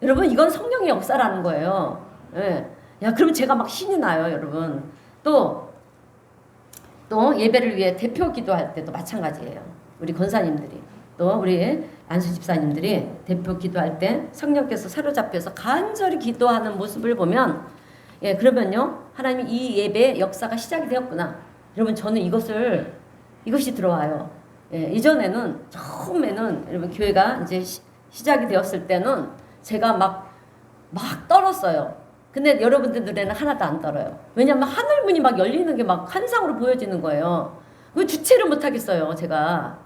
여러분, 이건 성령의 역사라는 거예요. 야, 그러면 제가 막 신이 나요, 여러분. 또 예배를 위해 대표 기도할 때도 마찬가지예요. 우리 권사님들이, 또 우리 안수 집사님들이 대표 기도할 때 성령께서 사로잡혀서 간절히 기도하는 모습을 보면, 그러면요, 하나님이 이 예배의 역사가 시작이 되었구나. 여러분, 저는 이것이 들어와요. 이전에는, 처음에는, 여러분, 교회가 이제 시작이 되었을 때는 제가 막 떨었어요. 근데 여러분들 눈에는 하나도 안 떨어요. 왜냐면 하늘문이 막 열리는 게 막 환상으로 보여지는 거예요. 그 주체를 못 하겠어요, 제가.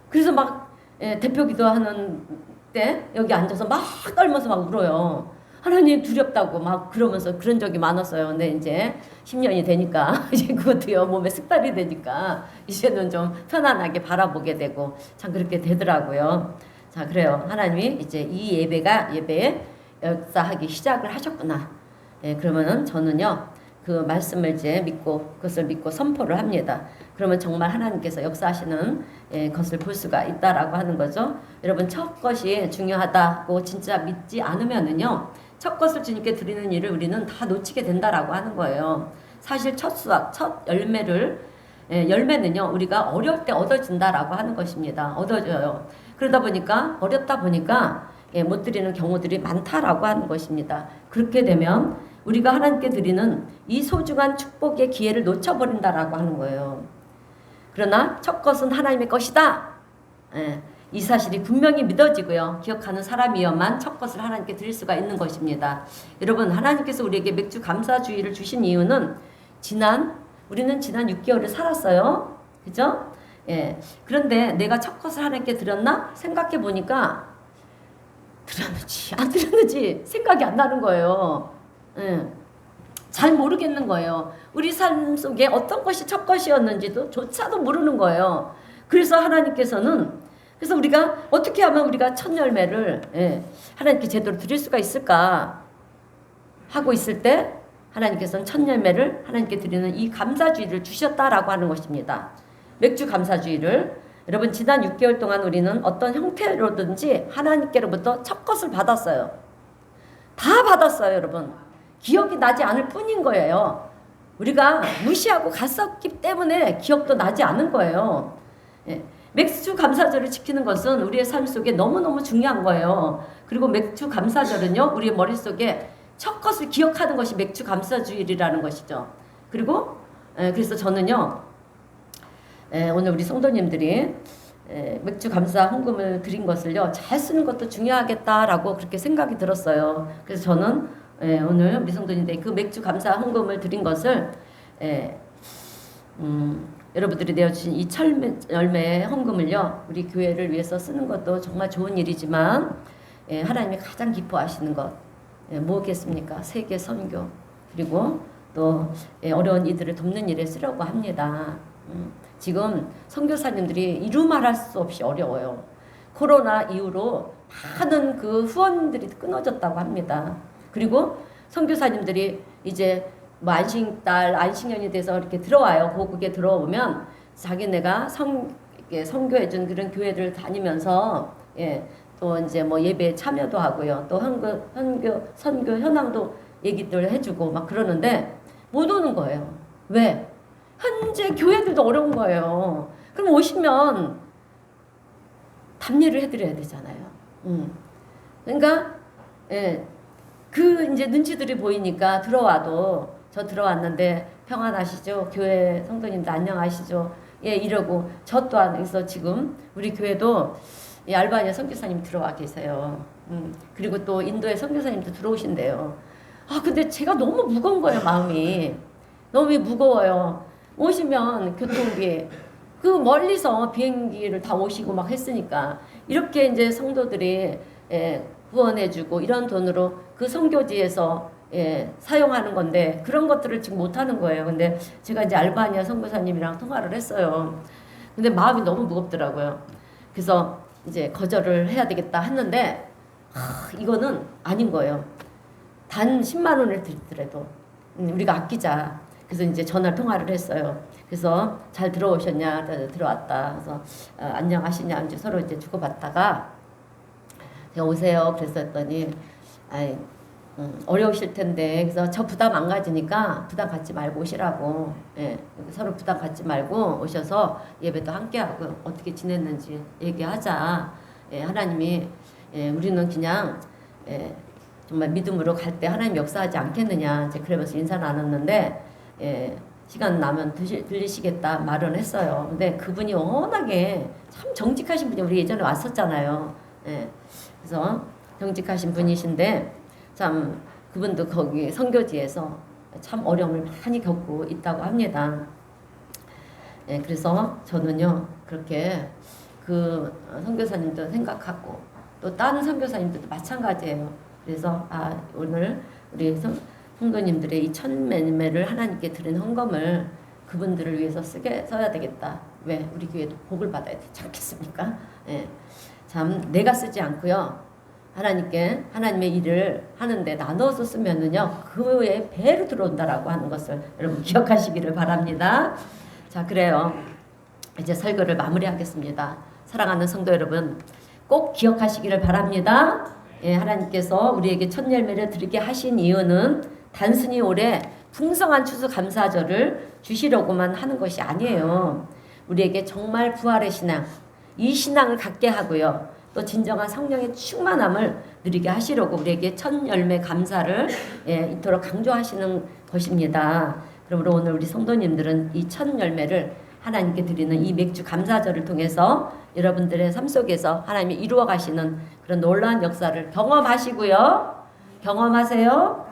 그래서 막 대표 기도하는 때 여기 앉아서 막 떨면서 막 울어요. 하나님 두렵다고 막 그러면서 그런 적이 많았어요. 근데 이제 10년이 되니까 이제 그것도요, 몸에 습관이 되니까 이제는 좀 편안하게 바라보게 되고 참 그렇게 되더라고요. 자, 그래요. 하나님이 이제 이 예배에 역사하기 시작을 하셨구나. 그러면은 저는요, 그 말씀을 이제 그것을 믿고 선포를 합니다. 그러면 정말 하나님께서 역사하시는 것을 볼 수가 있다라고 하는 거죠. 여러분, 첫 것이 중요하다고 진짜 믿지 않으면은요, 첫 것을 주님께 드리는 일을 우리는 다 놓치게 된다라고 하는 거예요. 사실 첫 수확, 첫 열매는요, 우리가 어려울 때 얻어진다라고 하는 것입니다. 얻어져요. 그러다 보니까, 어렵다 보니까 못 드리는 경우들이 많다라고 하는 것입니다. 그렇게 되면 우리가 하나님께 드리는 이 소중한 축복의 기회를 놓쳐버린다라고 하는 거예요. 그러나 첫 것은 하나님의 것이다. 이 사실이 분명히 믿어지고요. 기억하는 사람이어만 첫 것을 하나님께 드릴 수가 있는 것입니다. 여러분, 하나님께서 우리에게 맥주 감사주의를 주신 이유는 우리는 지난 6개월을 살았어요. 그죠? 그런데 내가 첫 것을 하나님께 드렸나? 생각해 보니까 드렸는지 안 드렸는지 생각이 안 나는 거예요. 잘 모르겠는 거예요. 우리 삶 속에 어떤 것이 첫 것이었는지도 조차도 모르는 거예요. 그래서 그래서 우리가 어떻게 하면 우리가 첫 열매를 하나님께 제대로 드릴 수가 있을까 하고 있을 때 하나님께서는 첫 열매를 하나님께 드리는 이 감사주의를 주셨다라고 하는 것입니다. 맥주 감사주의를 여러분 지난 6개월 동안 우리는 어떤 형태로든지 하나님께로부터 첫 것을 받았어요. 다 받았어요, 여러분. 기억이 나지 않을 뿐인 거예요. 우리가 무시하고 갔었기 때문에 기억도 나지 않은 거예요. 맥주 감사절을 지키는 것은 우리의 삶 속에 너무너무 중요한 거예요. 그리고 맥주 감사절은요, 우리의 머릿속에 첫 것을 기억하는 것이 맥주 감사주일이라는 것이죠. 그리고 그래서 저는요, 오늘 우리 성도님들이 맥주 감사 헌금을 드린 것을요, 잘 쓰는 것도 중요하겠다라고 그렇게 생각이 들었어요. 그래서 저는 오늘 우리 성도님들이 그 맥주 감사 헌금을 드린 것을 여러분들이 내어주신 이 열매의 헌금을요, 우리 교회를 위해서 쓰는 것도 정말 좋은 일이지만 하나님이 가장 기뻐하시는 것 뭐겠습니까? 세계 선교, 그리고 또 어려운 이들을 돕는 일에 쓰려고 합니다. 지금 선교사님들이 이루 말할 수 없이 어려워요. 코로나 이후로 많은 그 후원들이 끊어졌다고 합니다. 그리고 선교사님들이 이제 뭐 안식년이 돼서 이렇게 들어와요. 고국에 들어오면 자기네가 선교해준 그런 교회를 다니면서 또 이제 뭐 예배에 참여도 하고요. 또 선교 현황도 얘기들 해주고 막 그러는데 못 오는 거예요. 왜? 현재 교회들도 어려운 거예요. 그럼 오시면 답례를 해드려야 되잖아요. 그러니까 그 이제 눈치들이 보이니까 들어와도 저 들어왔는데 평안하시죠? 교회 성도님들 안녕하시죠? 이러고 저 또한 그래서 지금 우리 교회도 알바니아 선교사님 들어와 계세요. 그리고 또 인도의 선교사님도 들어오신대요. 근데 제가 너무 무거운 거예요, 마음이. 너무 무거워요. 오시면 교통비, 그 멀리서 비행기를 다 오시고 막 했으니까 이렇게 이제 성도들이 후원해주고 이런 돈으로 그 선교지에서 사용하는 건데 그런 것들을 지금 못하는 거예요. 근데 제가 이제 알바니아 선교사님이랑 통화를 했어요. 근데 마음이 너무 무겁더라고요. 그래서 이제 거절을 해야 되겠다 했는데 이거는 아닌 거예요. 단 10만 원을 드리더라도 우리가 아끼자. 그래서 이제 전화 통화를 했어요. 그래서 잘 들어오셨냐? 들어왔다. 그래서 안녕하시냐? 이제 서로 이제 주고받다가 제가 오세요. 그랬더니 어려우실 텐데 그래서 저 부담 안 가지니까 부담 갖지 말고 오시라고. 서로 부담 갖지 말고 오셔서 예배도 함께하고 어떻게 지냈는지 얘기하자. 하나님이 우리는 그냥 정말 믿음으로 갈 때 하나님 역사하지 않겠느냐. 이제 그러면서 인사 나눴는데 시간 나면 들리시겠다 말은 했어요. 근데 그분이 워낙에 참 정직하신 분이 우리 예전에 왔었잖아요. 그래서 정직하신 분이신데 참 그분도 거기 선교지에서 참 어려움을 많이 겪고 있다고 합니다. 그래서 저는요 그렇게 그 선교사님도 생각하고 또 다른 선교사님들도 마찬가지예요. 그래서 오늘 우리 성도님들의 이 첫 매매를 하나님께 드린 헌금을 그분들을 위해서 써야 되겠다. 왜? 우리 교회도 복을 받아야 되지 않겠습니까? 참 내가 쓰지 않고요. 하나님의 일을 하는데 나눠서 쓰면은요, 그 외에 배로 들어온다라고 하는 것을 여러분 기억하시기를 바랍니다. 자, 그래요. 이제 설교를 마무리하겠습니다. 사랑하는 성도 여러분, 꼭 기억하시기를 바랍니다. 하나님께서 우리에게 첫 열매를 드리게 하신 이유는 단순히 올해 풍성한 추수감사절을 주시려고만 하는 것이 아니에요. 우리에게 정말 부활의 신앙, 이 신앙을 갖게 하고요. 또 진정한 성령의 충만함을 누리게 하시려고 우리에게 첫 열매 감사를 이토록 강조하시는 것입니다. 그러므로 오늘 우리 성도님들은 이 첫 열매를 하나님께 드리는 이 맥주 감사절을 통해서 여러분들의 삶 속에서 하나님이 이루어 가시는 그런 놀라운 역사를 경험하시고요. 경험하세요.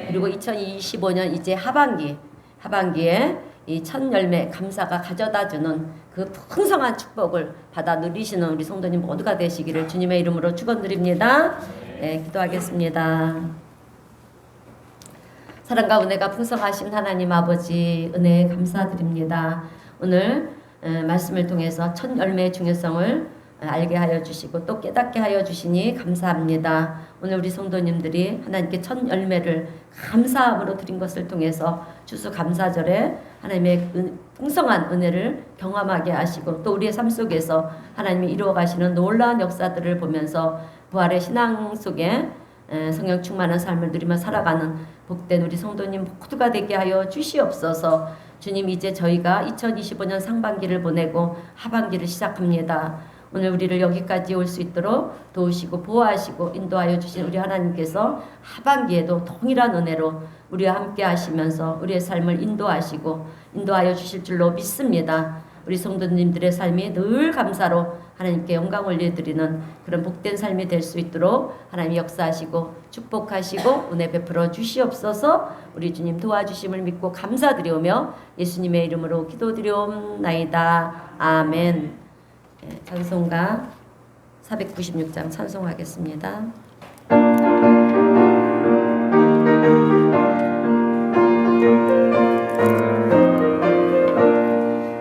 그리고 2025년 이제 하반기에 이 첫 열매 감사가 가져다주는 그 풍성한 축복을 받아 누리시는 우리 성도님 모두가 되시기를 주님의 이름으로 축원드립니다. 네, 기도하겠습니다. 사랑과 은혜가 풍성하신 하나님 아버지 은혜 감사드립니다. 오늘 말씀을 통해서 첫 열매의 중요성을 알게 하여 주시고 또 깨닫게 하여 주시니 감사합니다. 오늘 우리 성도님들이 하나님께 첫 열매를 감사함으로 드린 것을 통해서 추수감사절에 하나님의 풍성한 은혜를 경험하게 하시고 또 우리의 삶 속에서 하나님이 이루어 가시는 놀라운 역사들을 보면서 부활의 신앙 속에 성령 충만한 삶을 누리며 살아가는 복된 우리 성도님 모두가 되게 하여 주시옵소서. 주님, 이제 저희가 2025년 상반기를 보내고 하반기를 시작합니다. 오늘 우리를 여기까지 올 수 있도록 도우시고 보호하시고 인도하여 주신 우리 하나님께서 하반기에도 동일한 은혜로 우리와 함께 하시면서 우리의 삶을 인도하여 주실 줄로 믿습니다. 우리 성도님들의 삶이 늘 감사로 하나님께 영광 올려드리는 그런 복된 삶이 될 수 있도록 하나님 역사하시고 축복하시고 은혜 베풀어 주시옵소서. 우리 주님 도와주심을 믿고 감사드리오며 예수님의 이름으로 기도드리옵나이다. 아멘. 찬송가 496장 찬송하겠습니다.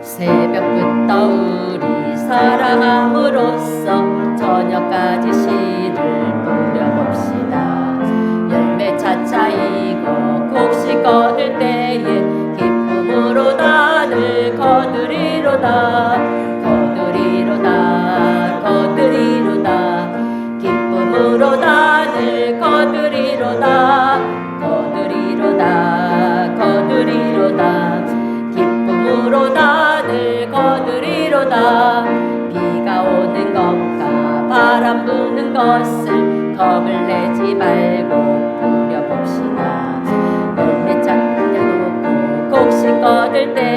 새벽끝 떠오리 사랑함으로써 저녁까지 씨를 뿌려봅시다. 열매 차차이고 곡식 거둘 때에 기쁨으로 단을 거두리로다. 기쁨으로 단을 거두리로다. 기쁨으로 단을 거두리로다. 비가 오는 것과 바람 부는 것을 겁을 내지 말고 뿌려봅시다. 열매 찾아 놓고 곡식 거둘 때